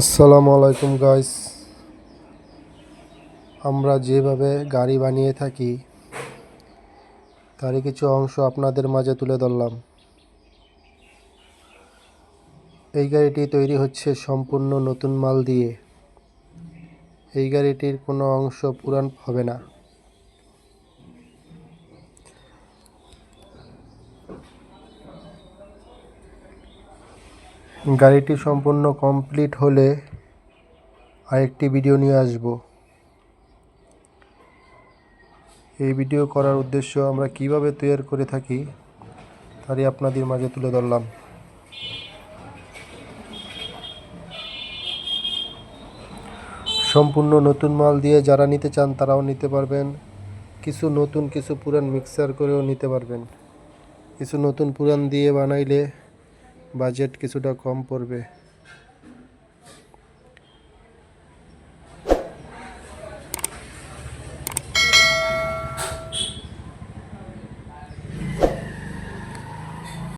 আসসালামু আলাইকুম গাইস। আমরা যেভাবে গাড়ি বানিয়ে থাকি তারই কিছু অংশ আপনাদের মাঝে তুলে ধরলাম। এই গাড়িটি তৈরি হচ্ছে সম্পূর্ণ নতুন মাল দিয়ে। এই গাড়িটির কোনো অংশ পুরান হবে না। গাড়িটি সম্পূর্ণ কমপ্লিট হলে আরেকটি ভিডিও নিয়ে আসব। এই ভিডিও করার উদ্দেশ্য আমরা কিভাবে তৈরি করে থাকি তারই আপনাদের মাঝে তুলে ধরলাম। সম্পূর্ণ নতুন মাল দিয়ে যারা নিতে চান তারাও নিতে পারবেন। কিছু নতুন কিছু পুরান মিক্সার করেও নিতে পারবেন। কিছু নতুন পুরান দিয়ে বানাইলে বাজেট কিছুটা কম পড়বে।